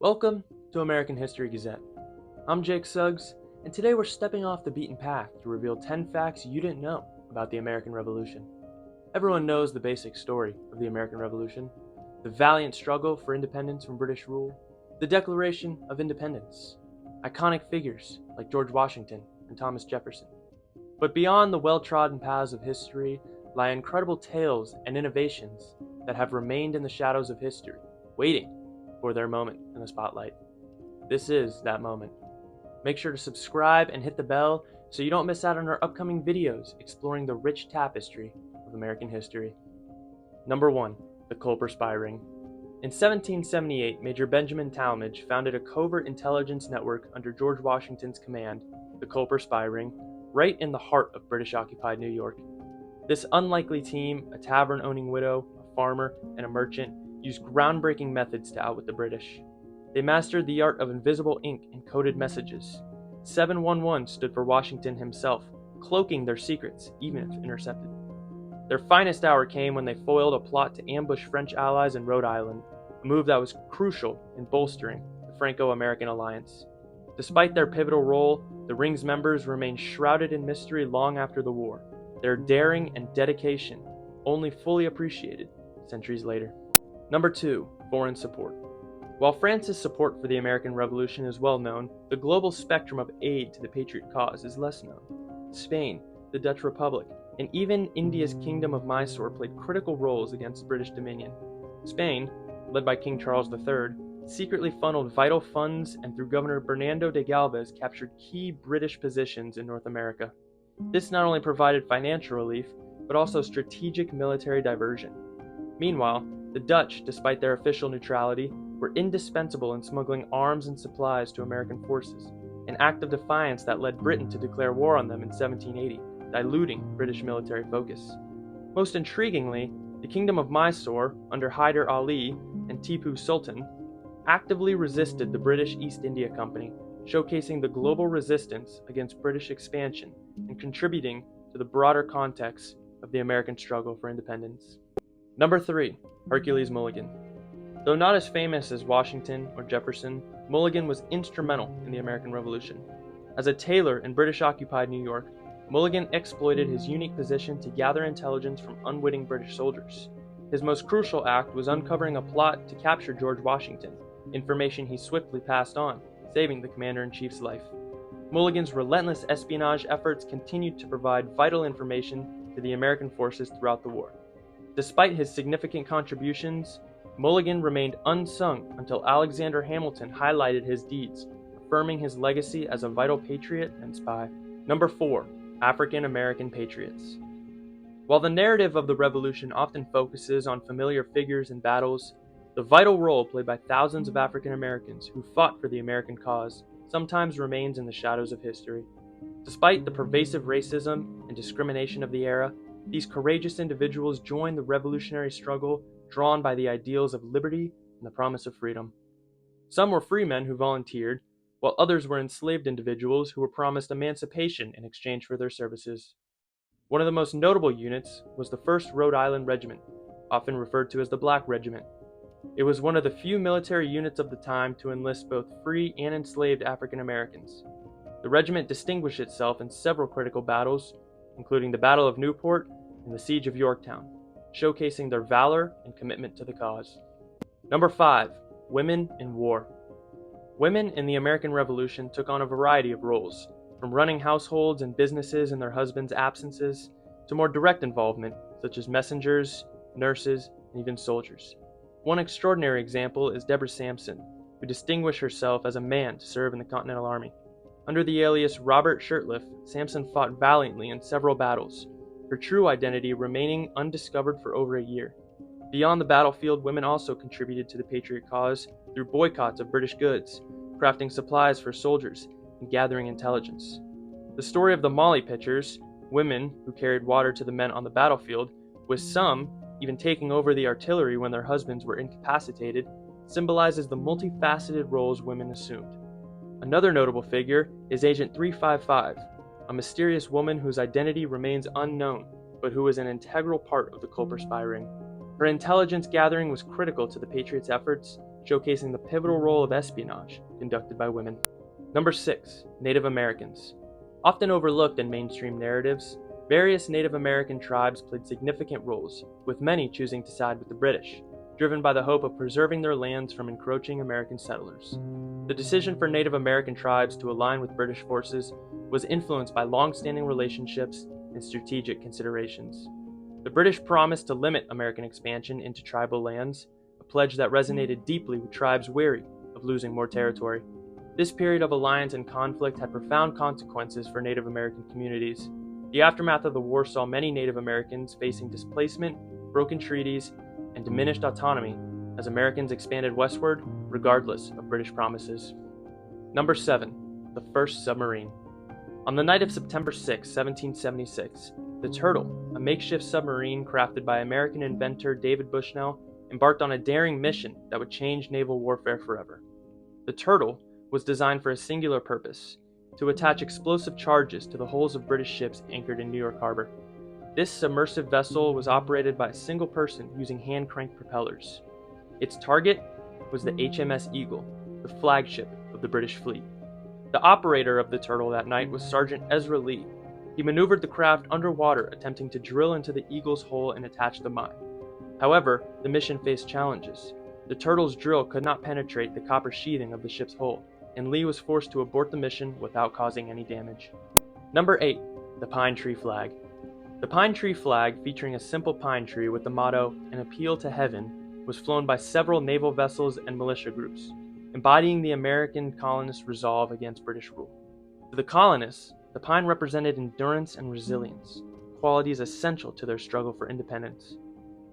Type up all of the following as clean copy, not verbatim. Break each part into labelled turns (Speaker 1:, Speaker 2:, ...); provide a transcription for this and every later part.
Speaker 1: Welcome to American History Gazette. I'm Jake Suggs, and today we're stepping off the beaten path to reveal 10 facts you didn't know about the American Revolution. Everyone knows the basic story of the American Revolution, the valiant struggle for independence from British rule, the Declaration of Independence, iconic figures like George Washington and Thomas Jefferson. But beyond the well-trodden paths of history lie incredible tales and innovations that have remained in the shadows of history, waiting for their moment in the spotlight. This is that moment. Make sure to subscribe and hit the bell so you don't miss out on our upcoming videos exploring the rich tapestry of American history. Number 1. The Culper Spy Ring. In 1778, Major Benjamin Talmadge founded a covert intelligence network under George Washington's command, the Culper Spy Ring, right in the heart of British-occupied New York. This unlikely team, a tavern-owning widow, a farmer, and a merchant, used groundbreaking methods to outwit the British. They mastered the art of invisible ink and coded messages. 711 stood for Washington himself, cloaking their secrets, even if intercepted. Their finest hour came when they foiled a plot to ambush French allies in Rhode Island, a move that was crucial in bolstering the Franco-American alliance. Despite their pivotal role, the Ring's members remained shrouded in mystery long after the war, their daring and dedication only fully appreciated centuries later. Number 2. Foreign support. While France's support for the American Revolution is well known, the global spectrum of aid to the patriot cause is less known. Spain, the Dutch Republic, and even India's Kingdom of Mysore played critical roles against British dominion. Spain, led by King Charles III, secretly funneled vital funds and through Governor Bernardo de Galvez captured key British positions in North America. This not only provided financial relief, but also strategic military diversion. Meanwhile, the Dutch, despite their official neutrality, were indispensable in smuggling arms and supplies to American forces, an act of defiance that led Britain to declare war on them in 1780, diluting British military focus. Most intriguingly, the Kingdom of Mysore, under Hyder Ali and Tipu Sultan, actively resisted the British East India Company, showcasing the global resistance against British expansion and contributing to the broader context of the American struggle for independence. Number 3. Hercules Mulligan. Though not as famous as Washington or Jefferson, Mulligan was instrumental in the American Revolution. As a tailor in British-occupied New York, Mulligan exploited his unique position to gather intelligence from unwitting British soldiers. His most crucial act was uncovering a plot to capture George Washington, information he swiftly passed on, saving the commander-in-chief's life. Mulligan's relentless espionage efforts continued to provide vital information to the American forces throughout the war. Despite his significant contributions, Mulligan remained unsung until Alexander Hamilton highlighted his deeds, affirming his legacy as a vital patriot and spy. Number 4. African American Patriots. While the narrative of the Revolution often focuses on familiar figures and battles, the vital role played by thousands of African Americans who fought for the American cause sometimes remains in the shadows of history. Despite the pervasive racism and discrimination of the era, these courageous individuals joined the revolutionary struggle drawn by the ideals of liberty and the promise of freedom. Some were free men who volunteered, while others were enslaved individuals who were promised emancipation in exchange for their services. One of the most notable units was the 1st Rhode Island Regiment, often referred to as the Black Regiment. It was one of the few military units of the time to enlist both free and enslaved African Americans. The regiment distinguished itself in several critical battles, including the Battle of Newport and the Siege of Yorktown, showcasing their valor and commitment to the cause. Number 5. Women in War. Women in the American Revolution took on a variety of roles, from running households and businesses in their husbands' absences to more direct involvement, such as messengers, nurses, and even soldiers. One extraordinary example is Deborah Sampson, who distinguished herself as a man to serve in the Continental Army. Under the alias Robert Shirtliff, Sampson fought valiantly in several battles, her true identity remaining undiscovered for over a year. Beyond the battlefield, women also contributed to the patriot cause through boycotts of British goods, crafting supplies for soldiers, and gathering intelligence. The story of the Molly pitchers, women who carried water to the men on the battlefield, with some even taking over the artillery when their husbands were incapacitated, symbolizes the multifaceted roles women assumed. Another notable figure is Agent 355, a mysterious woman whose identity remains unknown, but who was an integral part of the Culper Spy Ring. Her intelligence gathering was critical to the Patriots' efforts, showcasing the pivotal role of espionage conducted by women. Number 6. Native Americans. Often overlooked in mainstream narratives, various Native American tribes played significant roles, with many choosing to side with the British, driven by the hope of preserving their lands from encroaching American settlers. The decision for Native American tribes to align with British forces was influenced by long-standing relationships and strategic considerations. The British promised to limit American expansion into tribal lands, a pledge that resonated deeply with tribes wary of losing more territory. This period of alliance and conflict had profound consequences for Native American communities. The aftermath of the war saw many Native Americans facing displacement, broken treaties, and diminished autonomy as Americans expanded westward, regardless of British promises. Number 7. The First Submarine. On the night of September 6, 1776, the Turtle, a makeshift submarine crafted by American inventor David Bushnell, embarked on a daring mission that would change naval warfare forever. The Turtle was designed for a singular purpose: to attach explosive charges to the hulls of British ships anchored in New York Harbor. This submersive vessel was operated by a single person using hand-cranked propellers. Its target was the HMS Eagle, the flagship of the British fleet. The operator of the Turtle that night was Sergeant Ezra Lee. He maneuvered the craft underwater, attempting to drill into the Eagle's hull and attach the mine. However, the mission faced challenges. The Turtle's drill could not penetrate the copper sheathing of the ship's hull, and Lee was forced to abort the mission without causing any damage. Number 8. The Pine Tree Flag. The Pine Tree Flag, featuring a simple pine tree with the motto, "An Appeal to Heaven," was flown by several naval vessels and militia groups, embodying the American colonists' resolve against British rule. To the colonists, the pine represented endurance and resilience, qualities essential to their struggle for independence.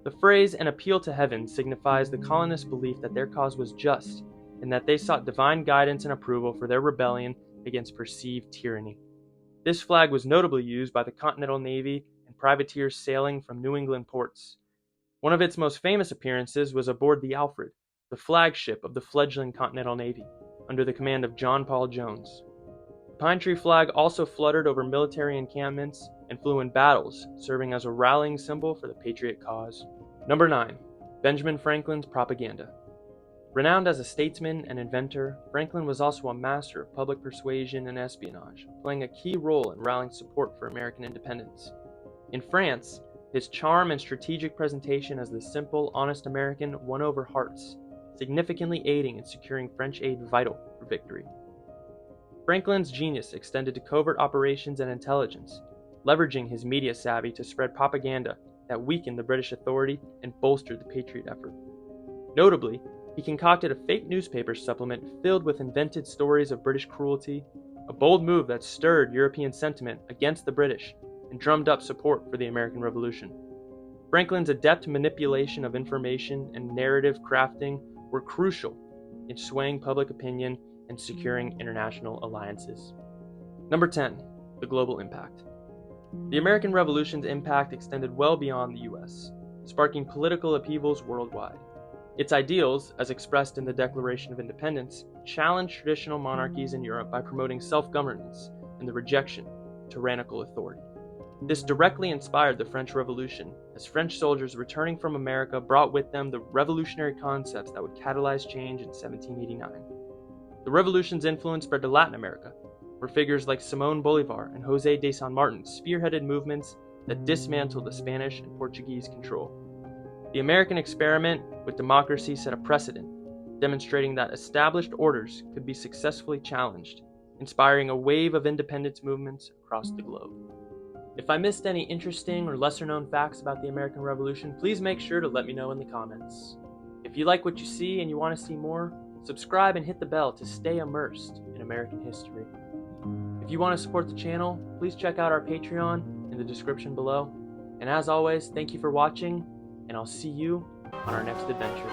Speaker 1: The phrase "an appeal to heaven" signifies the colonists' belief that their cause was just, and that they sought divine guidance and approval for their rebellion against perceived tyranny. This flag was notably used by the Continental Navy and privateers sailing from New England ports. One of its most famous appearances was aboard the Alfred, the flagship of the fledgling Continental Navy, under the command of John Paul Jones. The Pine Tree Flag also fluttered over military encampments and flew in battles, serving as a rallying symbol for the patriot cause. Number 9. Benjamin Franklin's propaganda. Renowned as a statesman and inventor, Franklin was also a master of public persuasion and espionage, playing a key role in rallying support for American independence. In France, his charm and strategic presentation as the simple, honest American won over hearts, significantly aiding in securing French aid vital for victory. Franklin's genius extended to covert operations and intelligence, leveraging his media savvy to spread propaganda that weakened the British authority and bolstered the Patriot effort. Notably, he concocted a fake newspaper supplement filled with invented stories of British cruelty, a bold move that stirred European sentiment against the British and drummed up support for the American Revolution. Franklin's adept manipulation of information and narrative crafting were crucial in swaying public opinion and securing international alliances. Number 10. The global impact. The American Revolution's impact extended well beyond the US, sparking political upheavals worldwide. Its ideals, as expressed in the Declaration of Independence, challenged traditional monarchies in Europe by promoting self-governance and the rejection of tyrannical authority. This directly inspired the French Revolution, as French soldiers returning from America brought with them the revolutionary concepts that would catalyze change in 1789. The Revolution's influence spread to Latin America, where figures like Simón Bolívar and José de San Martin spearheaded movements that dismantled the Spanish and Portuguese control. The American experiment with democracy set a precedent, demonstrating that established orders could be successfully challenged, inspiring a wave of independence movements across the globe. If I missed any interesting or lesser-known facts about the American Revolution, please make sure to let me know in the comments. If you like what you see and you want to see more, subscribe and hit the bell to stay immersed in American history. If you want to support the channel, please check out our Patreon in the description below. And as always, thank you for watching, and I'll see you on our next adventure.